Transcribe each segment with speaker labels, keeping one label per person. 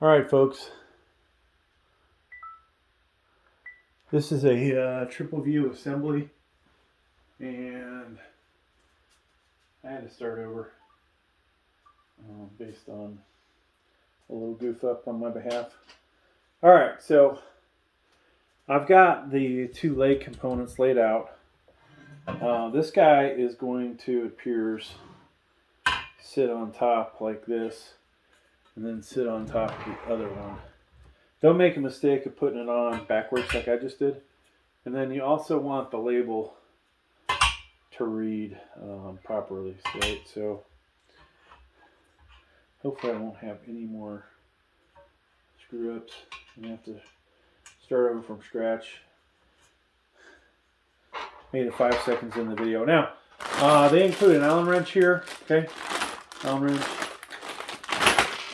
Speaker 1: All right, folks. This is a triple view assembly, and I had to start over based on a little goof up on my behalf. All right, so I've got the two leg components laid out. This guy is going to, it appears, sit on top like this, and then sit on top of the other one. Don't make a mistake of putting it on backwards like I just did. And then you also want the label to read properly, right? So hopefully I won't have any more screw ups and have to start over from scratch. Made it 5 seconds in the video. Now, they include an Allen wrench here, okay? Allen wrench.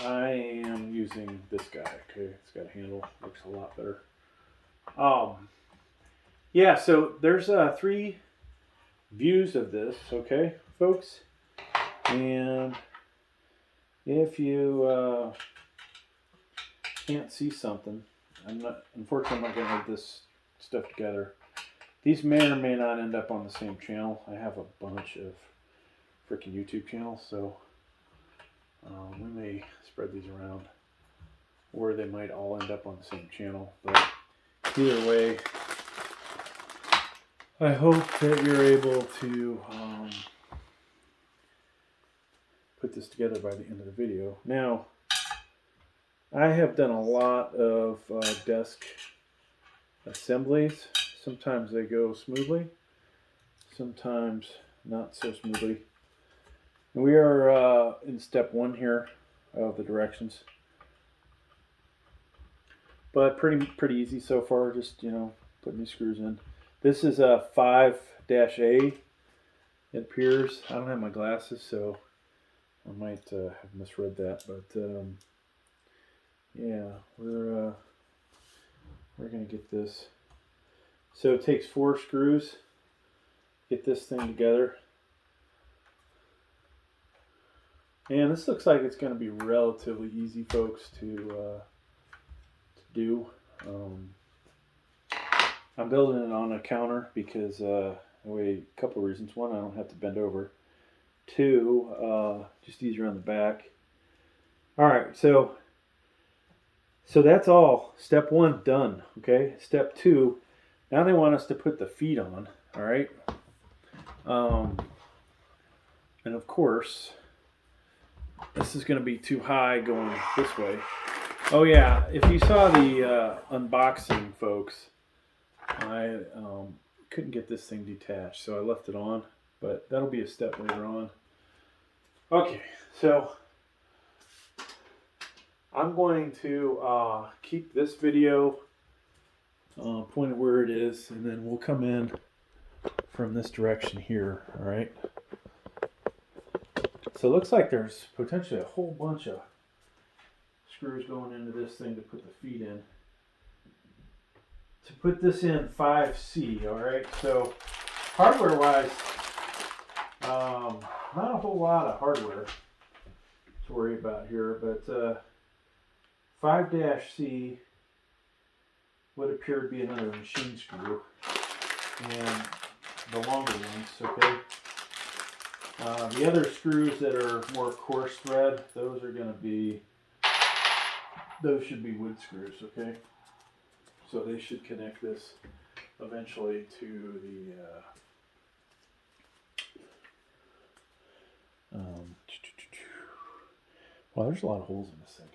Speaker 1: I am using this guy, okay? It's got a handle, looks a lot better. Yeah, so there's 3 views of this, okay, folks? And if you can't see something, unfortunately, I'm not going to have this stuff together. These may or may not end up on the same channel. I have a bunch of freaking YouTube channels, so we may spread these around, or they might all end up on the same channel. But either way, I hope that you're able to put this together by the end of the video. Now, I have done a lot of desk assemblies. Sometimes they go smoothly, sometimes not so smoothly. And we are in step 1 here of the directions, but pretty easy so far. Just putting these screws in. This is a 5-A. It appears. I don't have my glasses, so I might have misread that, but yeah, we're gonna get this. So it takes 4 screws, get this thing together. And this looks like it's going to be relatively easy, folks, to do. I'm building it on a counter because a couple of reasons. 1, I don't have to bend over. 2, just easier on the back. All right, so that's all. Step 1 done. Okay. Step 2. Now they want us to put the feet on. All right. And of course, this is going to be too high going this way. Oh yeah, if you saw the unboxing, folks, I couldn't get this thing detached, so I left it on, but that'll be a step later on. Okay, so I'm going to keep this video pointed where it is, and then we'll come in from this direction here, all right? So it looks like there's potentially a whole bunch of screws going into this thing to put the feet in. To put this in 5C, all right? So hardware-wise, not a whole lot of hardware to worry about here, but 5-C would appear to be another machine screw, and the longer ones, okay? The other screws that are more coarse thread, those should be wood screws, okay? So they should connect this eventually to the, well, there's a lot of holes in this thing.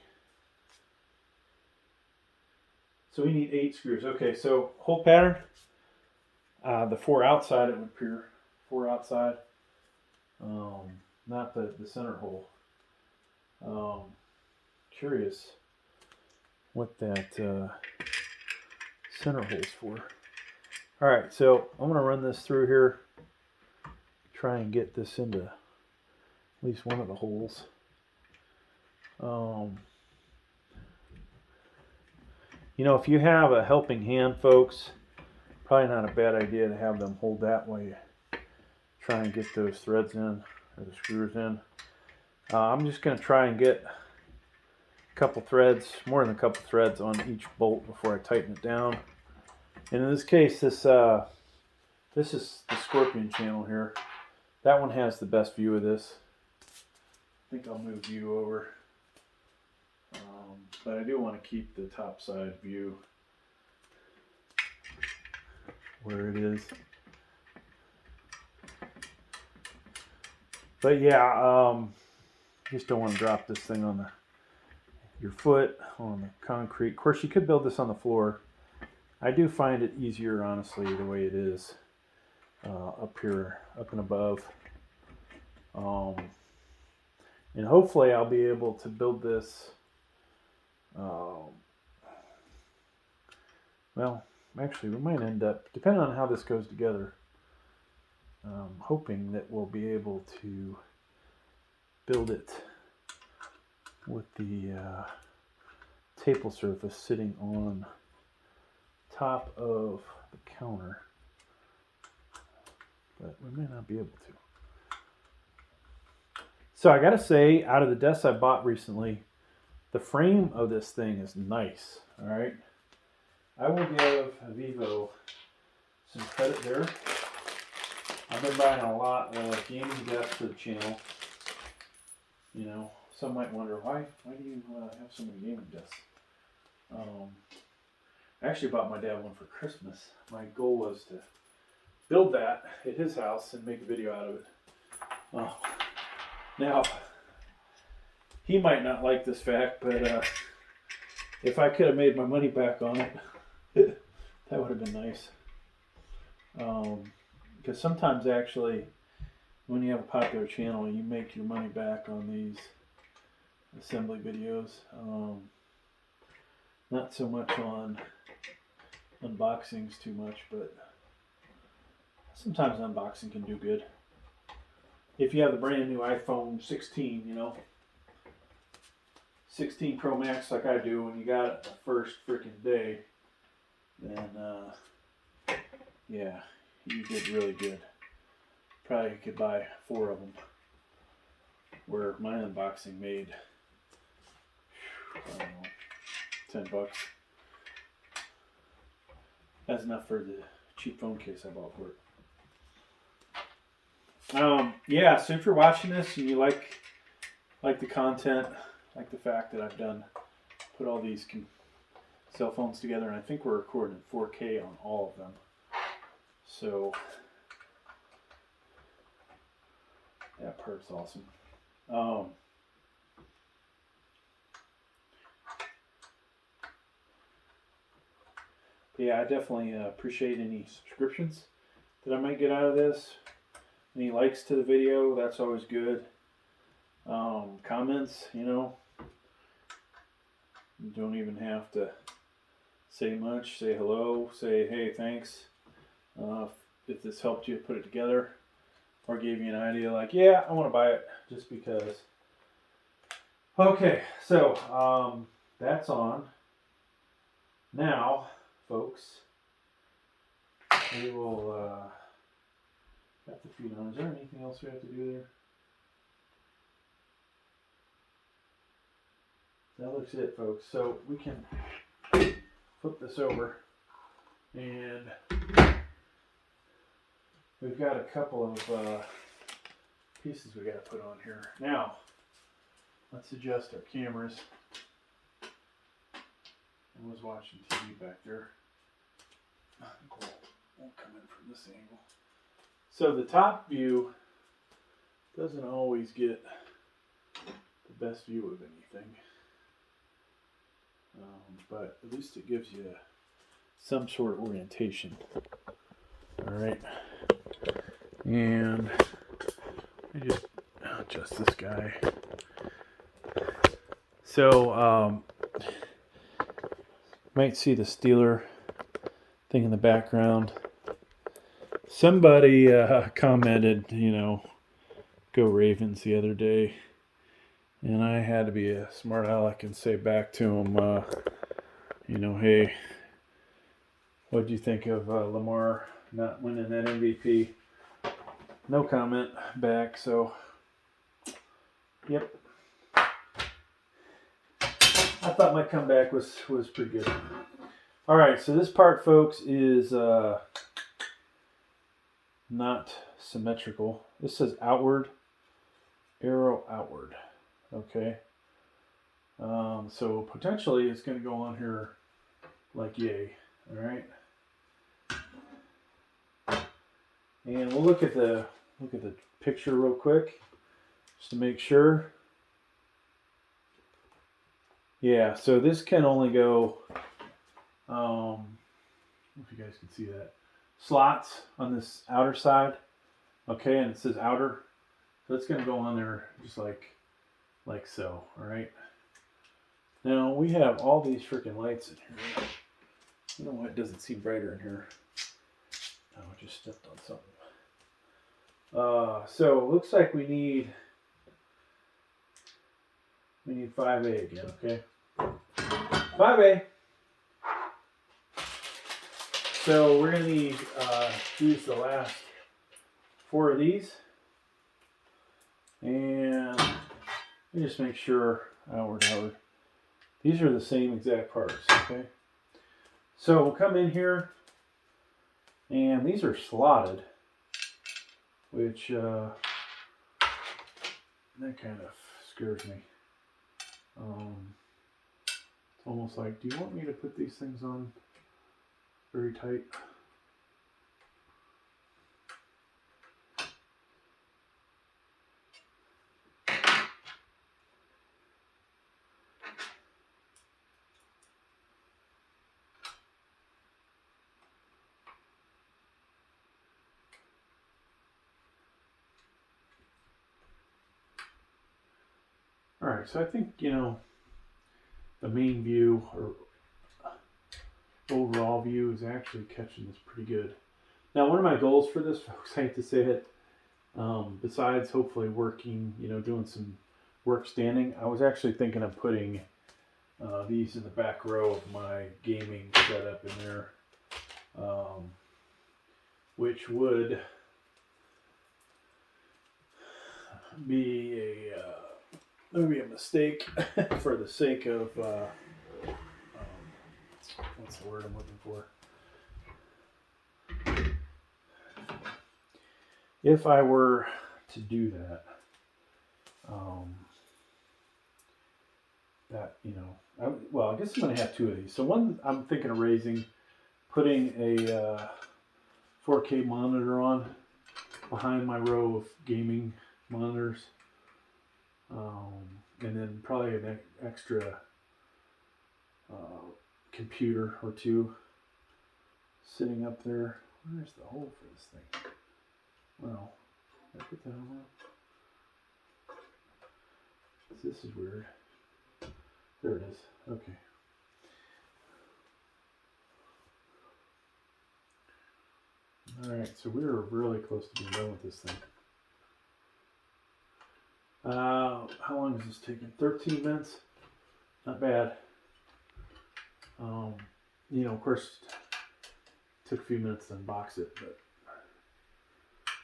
Speaker 1: So we need 8 screws. Okay, so hole pattern, the 4 outside, it would appear, 4 outside. Not the center hole. Curious what that center hole's for. All right, so I'm going to run this through here, try and get this into at least one of the holes. If you have a helping hand, folks, probably not a bad idea to have them hold that way. Try and get those threads in, or the screws in. I'm just going to try and get couple threads, more than a couple threads on each bolt before I tighten it down. And in this case, this is the Scorpion channel here. That one has the best view of this. I think I'll move you over. But I do want to keep the top side view where it is. But yeah, just don't want to drop this thing on your foot on the concrete. Of course, you could build this on the floor. I do find it easier, honestly, the way it is up here, up and above. And hopefully I'll be able to build this. Well, actually, we might end up, depending on how this goes together, hoping that we'll be able to build it with the table surface sitting on top of the counter, but we may not be able to. So I gotta say, out of the desks I bought recently, the frame of this thing is nice. All right, I will give Vivo some credit there. I've been buying a lot of gaming desks for the channel. You know, some might wonder why do you have so many gaming desks? I actually bought my dad one for Christmas. My goal was to build that at his house and make a video out of it. Now, he might not like this fact, but if I could have made my money back on it, that would have been nice. Because sometimes, actually, when you have a popular channel, you make your money back on these assembly videos. Not so much on unboxings too much, but sometimes unboxing can do good. If you have the brand new iPhone 16, you know, 16 Pro Max like I do, when you got it the first freaking day, then yeah, you did really good. Probably could buy 4 of them. Where my unboxing made, I don't know, $10. That's enough for the cheap phone case I bought for it. Yeah, so if you're watching this and you like the content, like the fact that I've put all these cell phones together, and I think we're recording in 4K on all of them. So that part's awesome. Yeah, I definitely appreciate any subscriptions that I might get out of this. Any likes to the video, that's always good. Comments, you know, you don't even have to say much. Say hello, say hey, thanks. If this helped you put it together or gave you an idea like, yeah, I want to buy it just because. Okay, so that's on. Now, folks, we will got the feet on. Is there anything else we have to do there? That looks it, folks. So we can flip this over, and we've got a couple of pieces we got to put on here. Now, let's adjust our cameras. I was watching TV back there. Cool. Won't come in from this angle. So the top view doesn't always get the best view of anything, but at least it gives you some sort of orientation. All right, and I just adjust this guy. So might see the Steeler thing in the background. Somebody commented, you know, go Ravens the other day. And I had to be a smart aleck and say back to him, you know, hey, what'd you think of Lamar not winning that MVP? No comment back, so, yep. thought my comeback was pretty good. All right, so this part, folks, is not symmetrical. This says outward, arrow outward. Okay. So potentially it's going to go on here like yay. All right. And we'll look at the picture real quick just to make sure. Yeah, so this can only go, I don't know if you guys can see that, slots on this outer side. Okay, and it says outer. So it's going to go on there just like so, all right? Now we have all these freaking lights in here. I don't know why it doesn't seem brighter in here. Oh, I just stepped on something. So it looks like we need 5A again, okay? 5A. So we're gonna need use the last 4 of these, and let me just make sure outward. These are the same exact parts, okay? So we'll come in here, and these are slotted, which that kind of scares me. It's almost like, do you want me to put these things on very tight? All right, so I think, the main view or overall view is actually catching this pretty good. Now, one of my goals for this, folks, I hate to say it, besides hopefully working, doing some work standing, I was actually thinking of putting these in the back row of my gaming setup in there, which would be maybe a mistake for the sake of what's the word I'm looking for? If I were to do that, I guess I'm going to have 2 of these. So one I'm thinking of putting a 4K monitor on behind my row of gaming monitors, and then probably an extra computer or 2 sitting up there. Where's the hole for this thing? Well, I put that on. This is weird. There it is. Okay. Alright, so we're really close to being done with this thing. How long is this taking? 13 minutes? Not bad. Of course, it took a few minutes to unbox it, but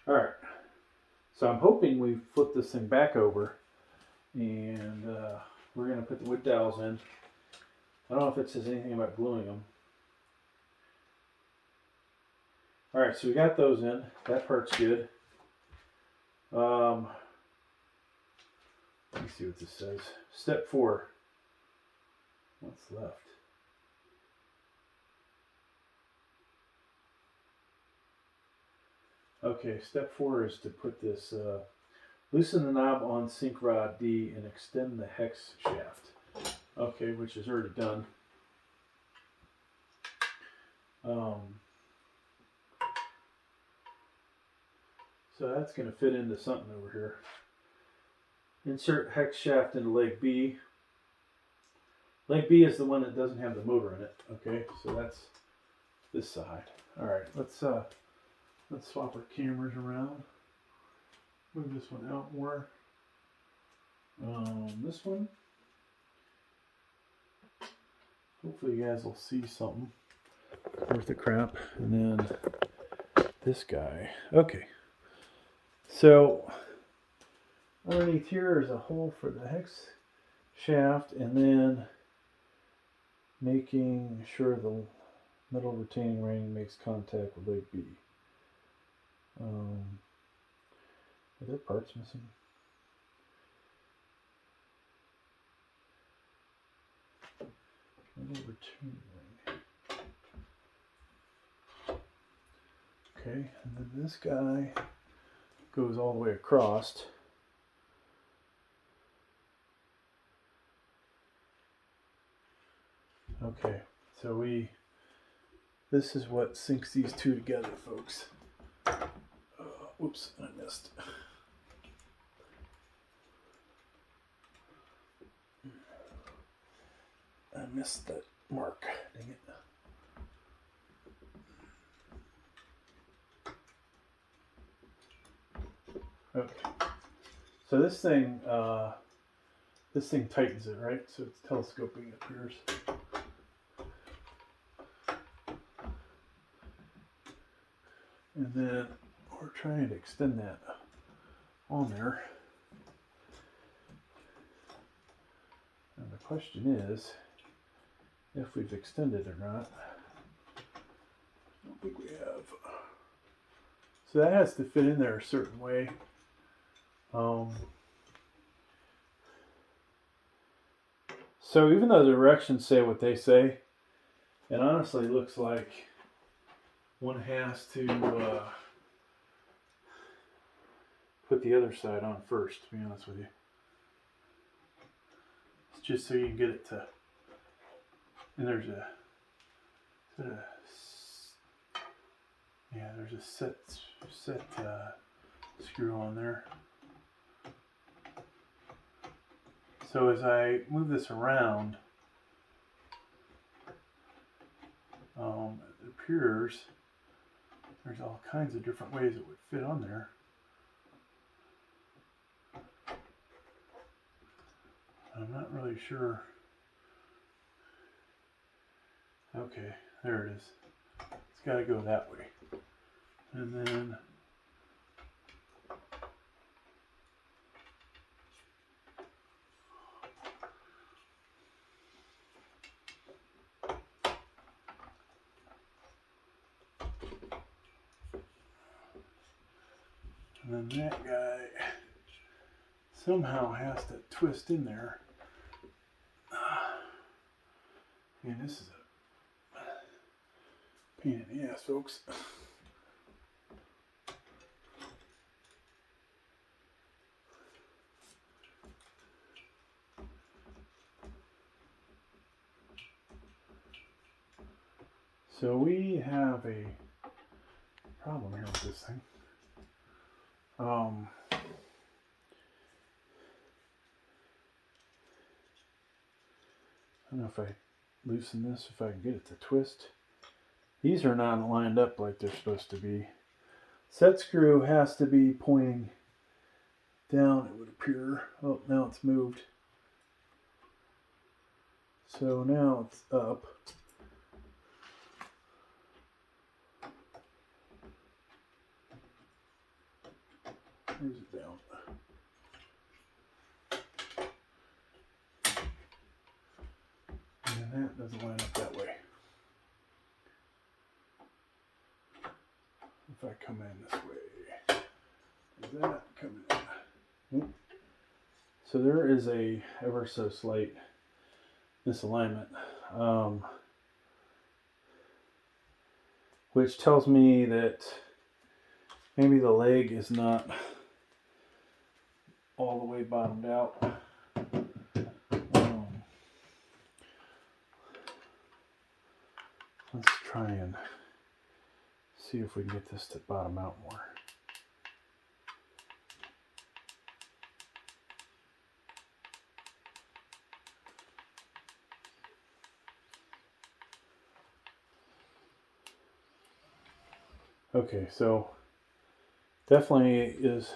Speaker 1: alright. So I'm hoping we flip this thing back over, and we're going to put the wood dowels in. I don't know if it says anything about gluing them. Alright, so we got those in. That part's good. Let me see what this says. Step 4. What's left? Okay, step 4 is to put this, loosen the knob on sync rod D and extend the hex shaft. Okay, which is already done. So that's going to fit into something over here. Insert hex shaft into leg B. Leg B is the one that doesn't have the motor in it. Okay, so that's this side. All right, let's swap our cameras around. Move this one out more. This one. Hopefully you guys will see something worth the crap. And then this guy. Okay. So underneath here is a hole for the hex shaft, and then making sure the metal retaining ring makes contact with leg B. Are there parts missing? Metal retaining ring. Okay, and then this guy goes all the way across. Okay, so this is what syncs these two together, folks. Whoops, I missed. I missed that mark, dang it. Okay, so this thing tightens it, right? So it's telescoping, it appears. And then we're trying to extend that on there. And the question is if we've extended or not. I don't think we have. So that has to fit in there a certain way. So even though the directions say what they say, it honestly looks like one has to put the other side on first, to be honest with you. It's just so you can get it to, and there's a set screw on there. So as I move this around, it appears there's all kinds of different ways it would fit on there. I'm not really sure. Okay, there it is. It's got to go that way. And then that guy somehow has to twist in there. And this is a pain in the ass, folks. So we have a problem here with this thing. I don't know if I loosen this, if I can get it to twist. These are not lined up like they're supposed to be. Set screw has to be pointing down, it would appear. Oh, now it's moved. So now it's up. Where's it down? And that doesn't line up that way. If I come in this way, does that come in? Nope. So there is a ever so slight misalignment, which tells me that maybe the leg is not all the way bottomed out. Let's try and see if we can get this to bottom out more. Okay, so definitely is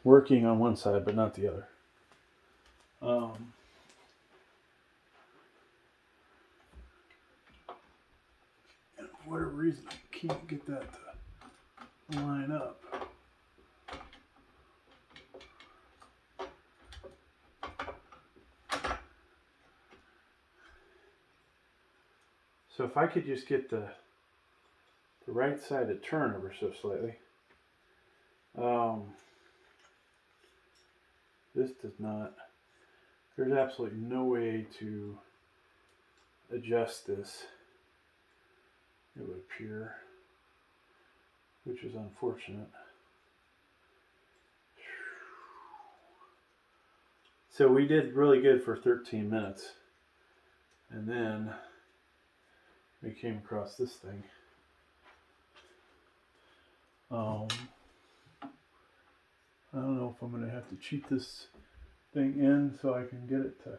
Speaker 1: working on one side, but not the other. And for whatever reason, I can't get that to line up. So if I could just get the right side to turn ever so slightly. This does not, there's absolutely no way to adjust this, it would appear, which is unfortunate. So we did really good for 13 minutes. And then we came across this thing. I don't know if I'm going to have to cheat this thing in so I can get it to.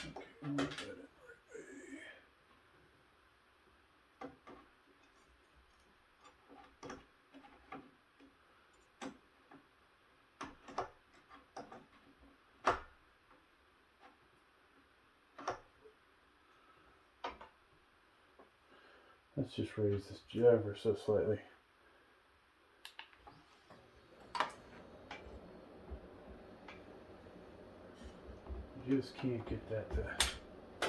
Speaker 1: Okay, I'll get it right way. Let's just raise this ever so slightly. Just can't get that to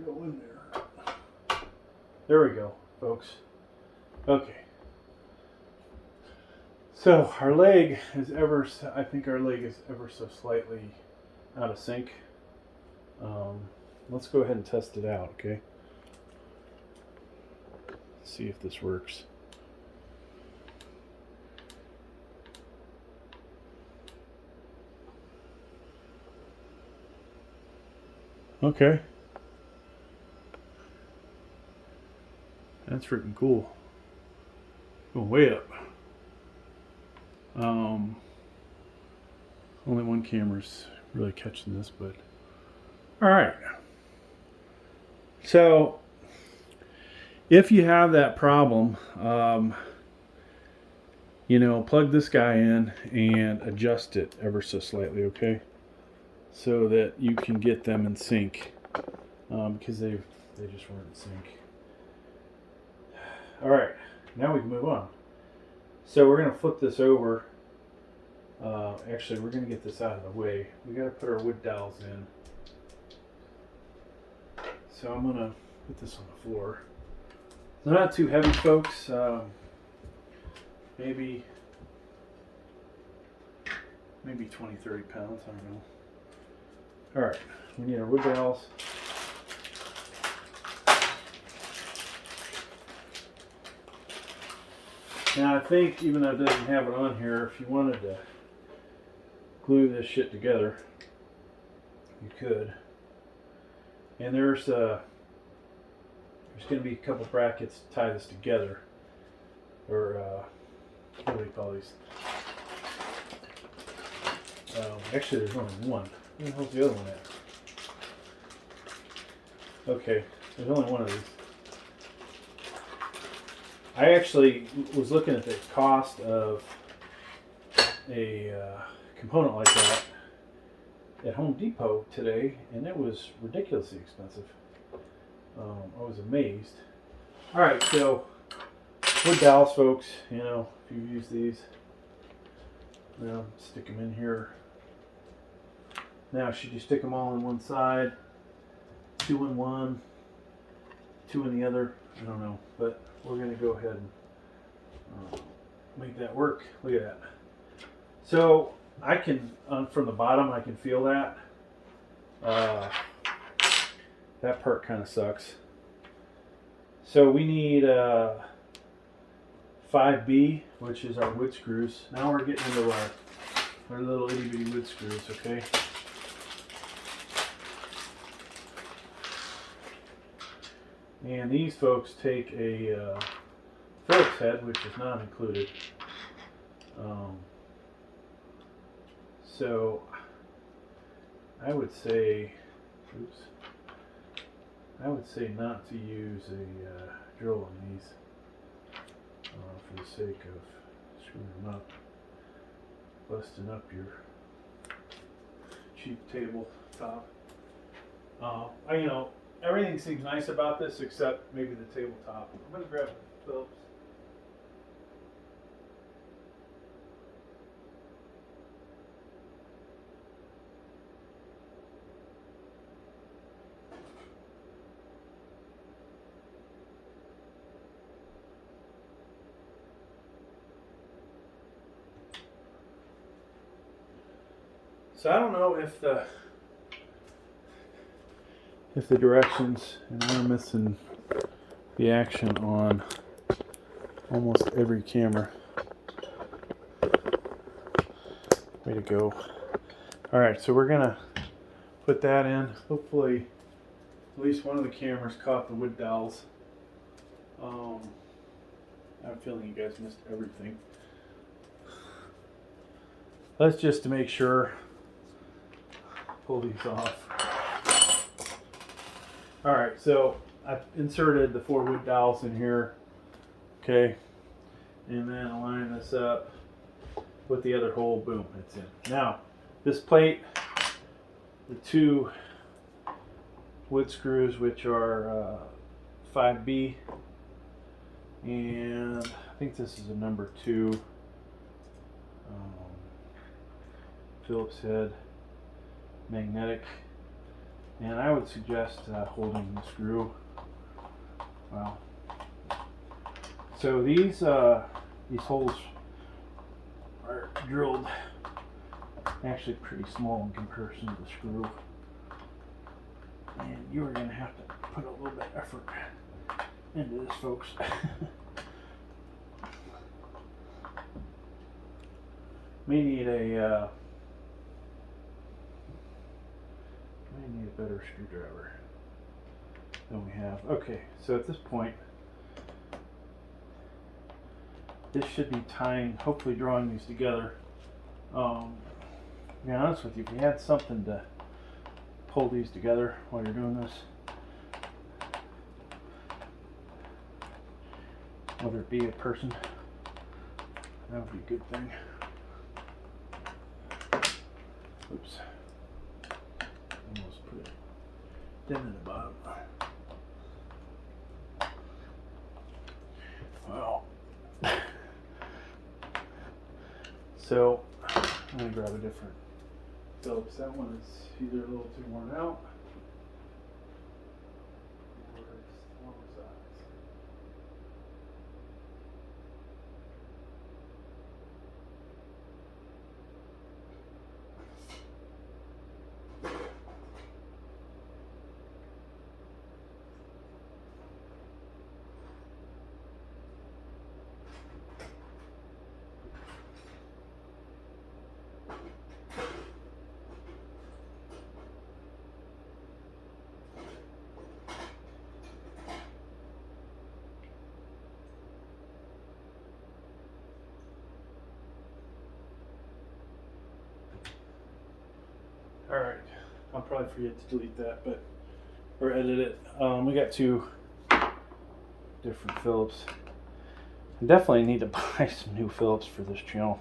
Speaker 1: go in there. There we go, folks. Okay. So our leg is I think our leg is ever so slightly out of sync. Let's go ahead and test it out, okay? See if this works. Okay. That's freaking cool. Going way up. Only one camera's really catching this, but all right. So if you have that problem, plug this guy in and adjust it ever so slightly, okay? So that you can get them in sync, because they just weren't in sync. All right, now we can move on. So we're gonna flip this over. Actually, we're gonna get this out of the way. We gotta put our wood dowels in. So I'm gonna put this on the floor. They're not too heavy, folks. Maybe 20, 30 pounds, I don't know. All right, we need our wood dowels. Now I think, even though it doesn't have it on here, if you wanted to glue this shit together, you could. And there's going to be a couple brackets to tie this together, or what do they call these? Actually, there's only one. Where the hell's the other one at? Okay, there's only one of these. I actually was looking at the cost of a component like that at Home Depot today, and it was ridiculously expensive. I was amazed. All right, so wood dowels, folks. If you use these, stick them in here. Now, should you stick them all on one side, 2 in one, 2 in the other? I don't know, but we're going to go ahead and make that work. Look at that. So I can, from the bottom, I can feel that. That part kind of sucks. So we need 5B, which is our wood screws. Now we're getting into our little itty bitty wood screws, okay? And these folks take a Phillips head, which is not included. So I would say, not to use a drill on these for the sake of screwing them up, busting up your cheap tabletop. Everything seems nice about this except maybe the tabletop. I'm going to grab Phillips. So I don't know if the directions, and we're missing the action on almost every camera. Way to go. Alright, so we're gonna put that in. Hopefully at least one of the cameras caught the wood dowels. I'm feeling you guys missed everything. Let's just to make sure, pull these off. Alright, so I've inserted the 4 wood dowels in here. Okay. And then align this up with the other hole. Boom, it's in. Now, this plate, the 2 wood screws, which are 5B, and I think this is a number 2 Phillips head magnetic, and I would suggest holding the screw. Wow. So these holes are drilled actually pretty small in comparison to the screw, and you are going to have to put a little bit of effort into this, folks. May need a better screwdriver than we have. Okay, so at this point, this should be tying, hopefully drawing these together. To be honest with you, if you had something to pull these together while you're doing this, whether it be a person, that would be a good thing. Oops. Almost put it down in the bottom. Well, so I'm going to grab a different Phillips. That one is either a little too worn out or it's the wrong size. Alright, I'll probably forget to delete that, or edit it. We got 2 different Phillips. I definitely need to buy some new Phillips for this channel.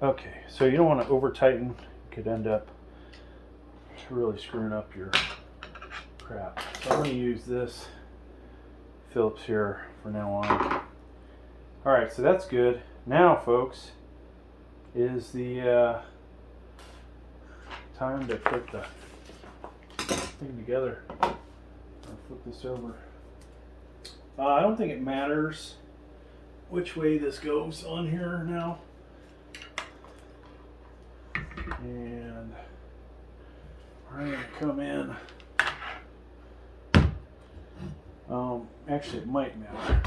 Speaker 1: Okay, so you don't want to over tighten. You could end up really screwing up your crap. So I'm going to use this Phillips here for now on. Alright, so that's good. Now, folks, is the time to put the thing together. I'll flip this over. I don't think it matters which way this goes on here now. And we're going to come in. Actually, it might matter.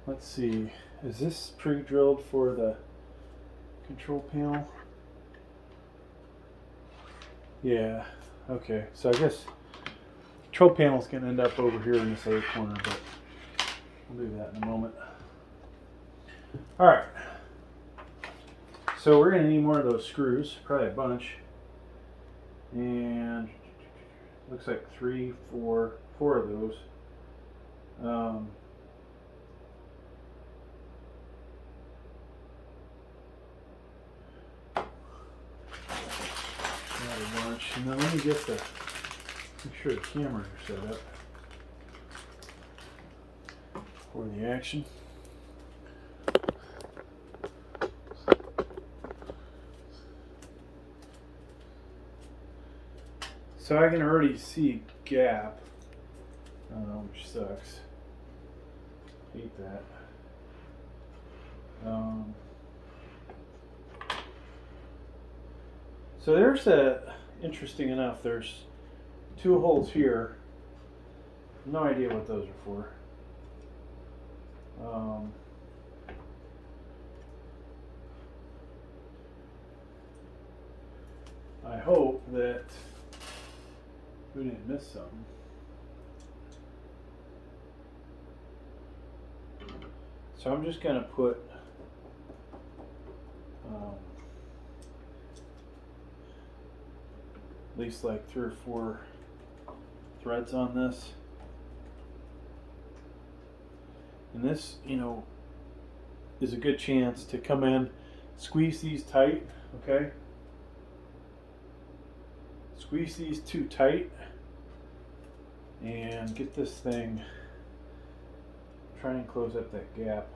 Speaker 1: Let's see. Is this pre-drilled for the control panel? Yeah. Okay. So I guess control panel's going to end up over here in this other corner, but we'll do that in a moment. All right. So we're going to need more of those screws, probably a bunch. And looks like 4 of those. Not a bunch. And then let me get make sure the cameras are set up for the action. So I can already see a gap, which sucks. Hate that. So there's interesting enough, there's 2 holes here. No idea what those are for. I hope that we didn't miss something. So I'm just going to put at least like 3 or 4 threads on this. And this, you know, is a good chance to come in, squeeze these tight, okay? Squeeze these 2 tight and get this thing, try and close up that gap.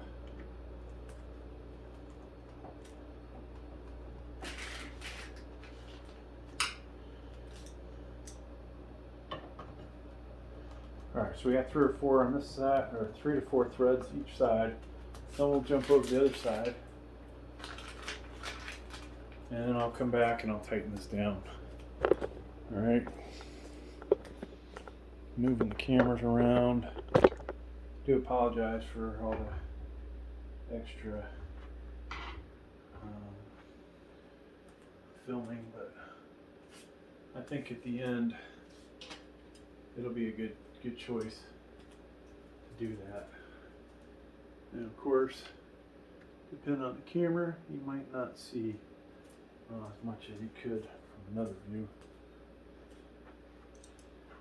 Speaker 1: Alright, so we got 3 or 4 on this side, or 3 to 4 threads each side. Then we'll jump over to the other side. And then I'll come back and I'll tighten this down. Alright. Moving the cameras around. Do apologize for all the extra filming, but I think at the end it'll be a good choice to do that. And of course, depending on the camera, you might not see as much as you could from another view.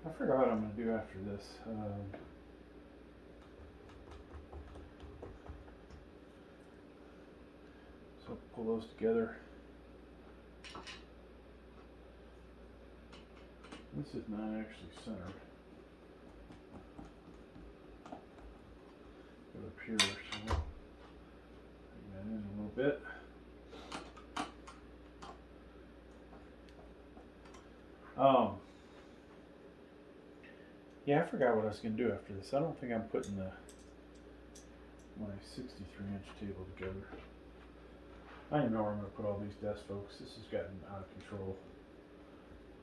Speaker 1: I forgot what I'm going to do after this. So pull those together. This is not actually centered. Go up here, so we'll bring that in a little bit. Yeah, I forgot what I was going to do after this. I don't think I'm putting my 63-inch table together. I don't even know where I'm going to put all these desks, folks. This has gotten out of control.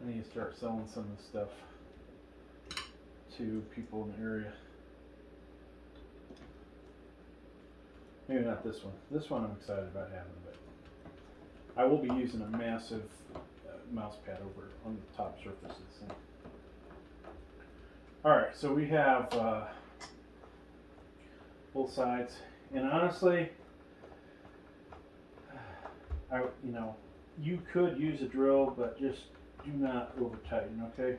Speaker 1: I need to start selling some of this stuff to people in the area. Maybe not this one. This one I'm excited about having, but I will be using a massive mouse pad over on the top surface of this thing. Alright, so we have both sides, and honestly, you could use a drill, but just do not over tighten, okay?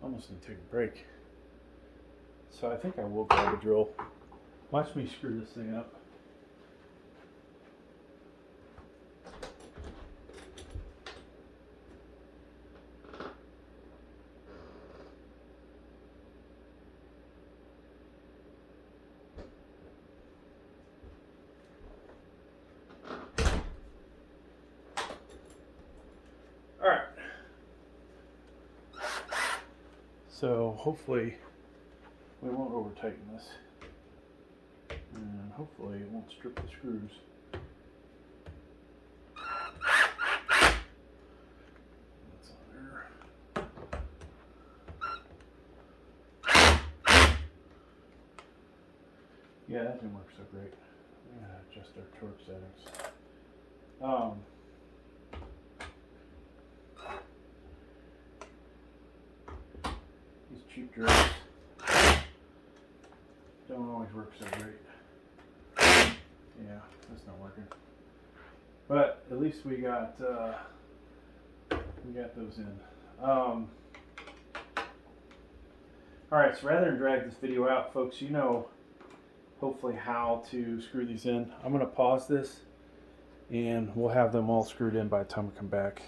Speaker 1: Almost need to take a break. So I think I will grab a drill. Watch me screw this thing up. Alright. So hopefully we won't over tighten this, and hopefully it won't strip the screws. That's on there. Yeah, that didn't work so great. I'm gonna adjust our torque settings. These cheap drills don't always work so great. Yeah, that's not working. But at least we got those in. Alright, so rather than drag this video out, folks, you know hopefully how to screw these in. I'm going to pause this and we'll have them all screwed in by the time we come back.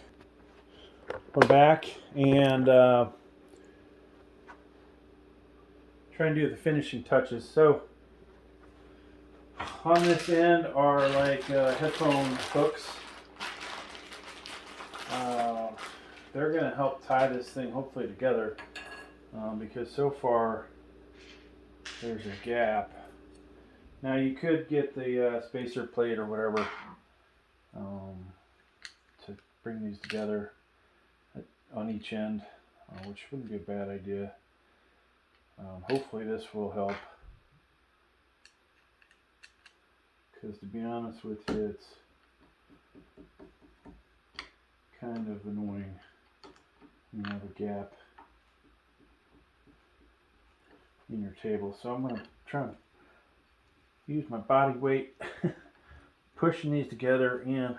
Speaker 1: We're back, and try and do the finishing touches. So on this end are like headphone hooks. they're going to help tie this thing hopefully together, because so far there's a gap. Now you could get the spacer plate or whatever to bring these together on each end, which wouldn't be a bad idea. Hopefully this will help, because to be honest with you, it's kind of annoying, you have a gap in your table. So I'm going to try to use my body weight pushing these together and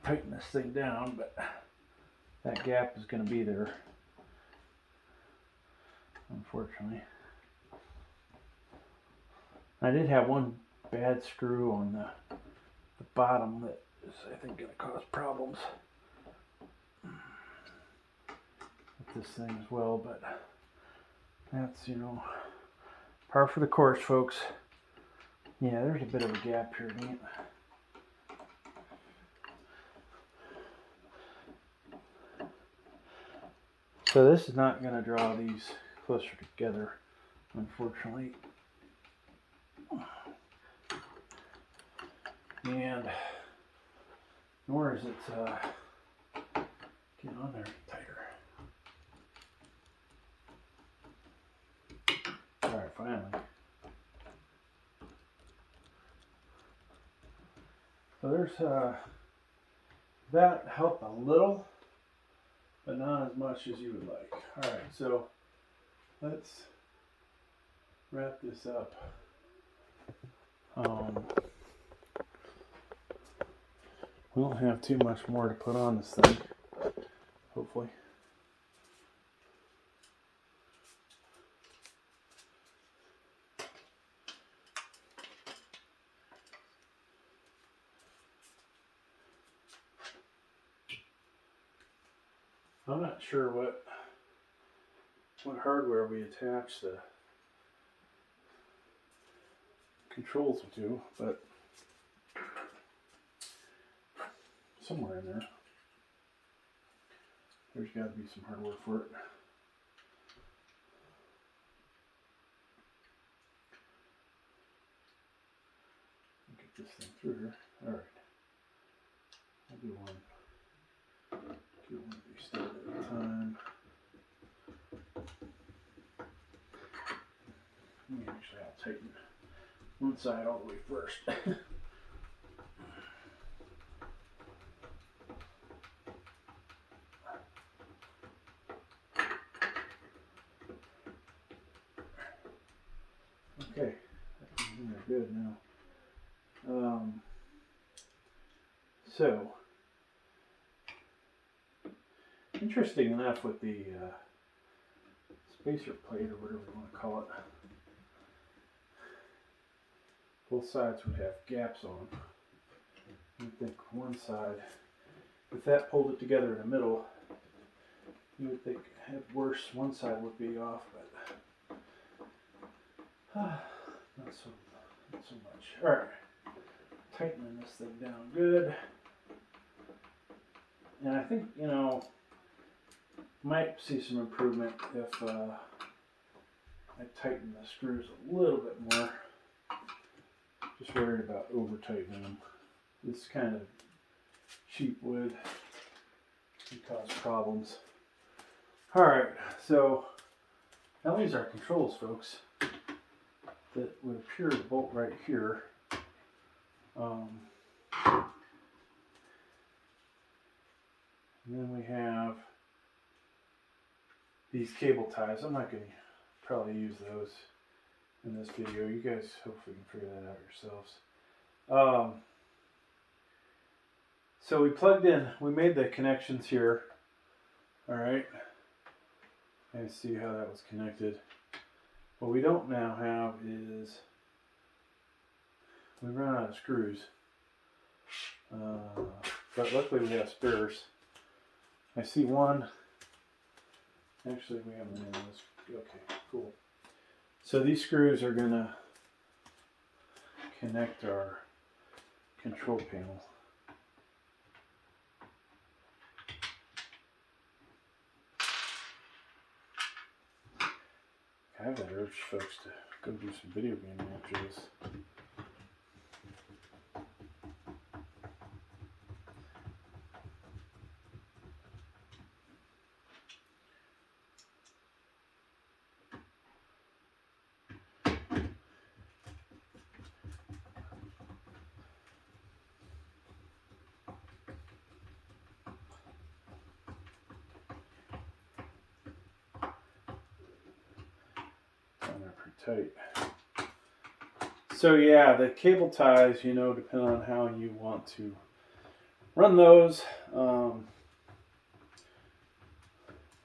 Speaker 1: tighten this thing down, but that gap is going to be there, unfortunately. I did have one bad screw on the bottom that is, I think, going to cause problems with this thing as well, but that's, you know, par for the course, folks. Yeah, there's a bit of a gap here, ain't it? So this is not going to draw these closer together, unfortunately. And nor is it get on there tighter. Alright, finally. So there's that helped a little, but not as much as you would like. Alright, so let's wrap this up. We don't have too much more to put on this thing, hopefully. I'm not sure what hardware we attach the controls to, but somewhere in there's got to be some hardware for it. Get this thing through here. All right, I'll do one. Do one of these step at a time. Actually, I'll tighten one side all the way first. Okay, that's good now. So, interesting enough with the spacer plate, or whatever you want to call it, both sides would have gaps on. You'd think one side, if that pulled it together in the middle, you would think at worst one side would be off, but not so much. All right, tightening this thing down good, and I think, you know, might see some improvement if I tighten the screws a little bit more. Just worried about over tightening them. This kind of cheap wood can cause problems. All right, so now these are controls, folks, that would appear to bolt right here. And then we have these cable ties. I'm not going to probably use those in this video. You guys hopefully can figure that out yourselves. So we plugged in, we made the connections here. All right. And see how that was connected. What we don't now have is, we ran out of screws. But luckily we have spares. I see one. Actually, we haven't in this. Okay, cool. So these screws are going to connect our control panel. have that urge, folks, to go do some video gaming after this. Pretty tight. So yeah, the cable ties, you know, depend on how you want to run those.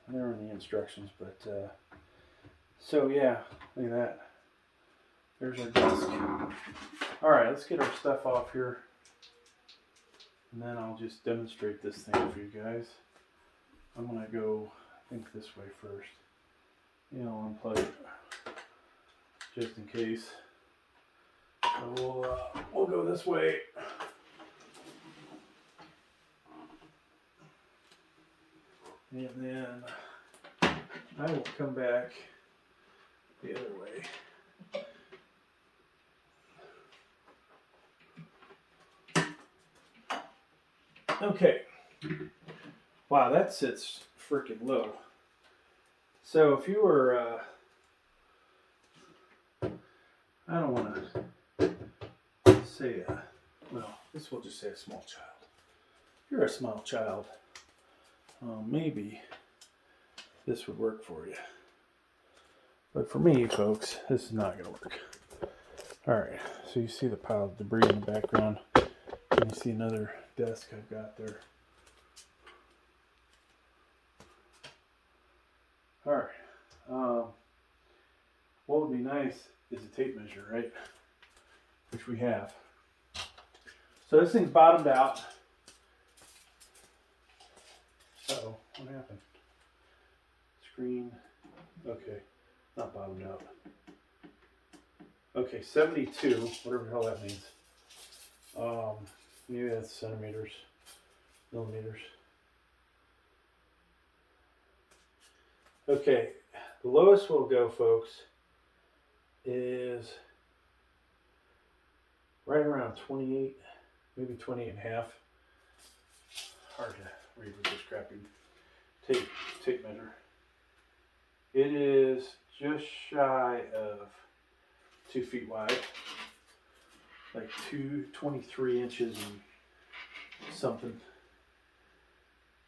Speaker 1: They're in the instructions, but so yeah, look at that. There's our desk. All right, let's get our stuff off here, and then I'll just demonstrate this thing for you guys. I'm gonna go, I think, this way first. You know, unplug it just in case. So we'll go this way. And then I will come back the other way. Okay. Wow, that sits freaking low. So if you were, I don't want to say, well, this will just say a small child. If you're a small child, maybe this would work for you. But for me, folks, this is not going to work. All right, so you see the pile of debris in the background. And you see another desk I've got there. All right. What would be nice is a tape measure, right? Which we have. So this thing's bottomed out. Uh-oh, what happened? Screen. Okay, not bottomed out. Okay, 72, whatever the hell that means. Maybe that's centimeters, millimeters. Okay, the lowest we'll go, folks, is right around 28, maybe 28 and a half. Hard to read with this crappy tape measure. It is just shy of 2 feet wide, like 23 inches and something,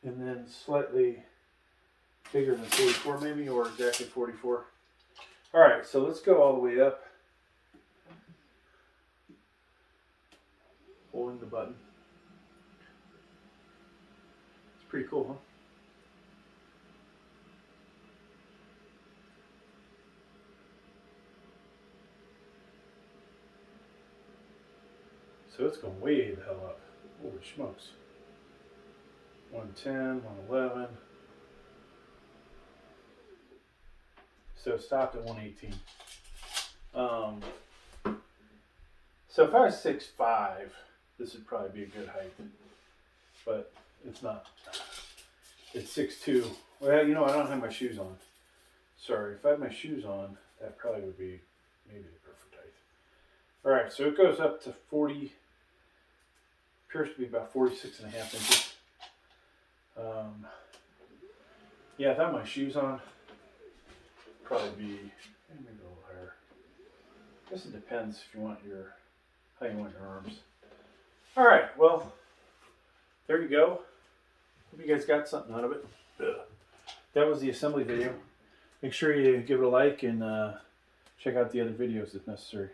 Speaker 1: and then slightly bigger than 44 maybe, or exactly 44. All right, so let's go all the way up, holding the button. It's pretty cool, huh? So it's going way the hell up. Holy smokes. 110, 111. So it stopped at 118. So if I was 6'5", this would probably be a good height. But it's not. It's 6'2". Well, you know, I don't have my shoes on. Sorry, if I had my shoes on, that probably would be maybe the perfect height. All right, so it goes up to 40, appears to be about 46 and a half inches. Yeah, if I had my shoes on, probably be maybe a little higher. I guess it depends if you want how you want your arms. All right, well, there you go. Hope you guys got something out of it. That was the assembly video. Make sure you give it a like and check out the other videos if necessary.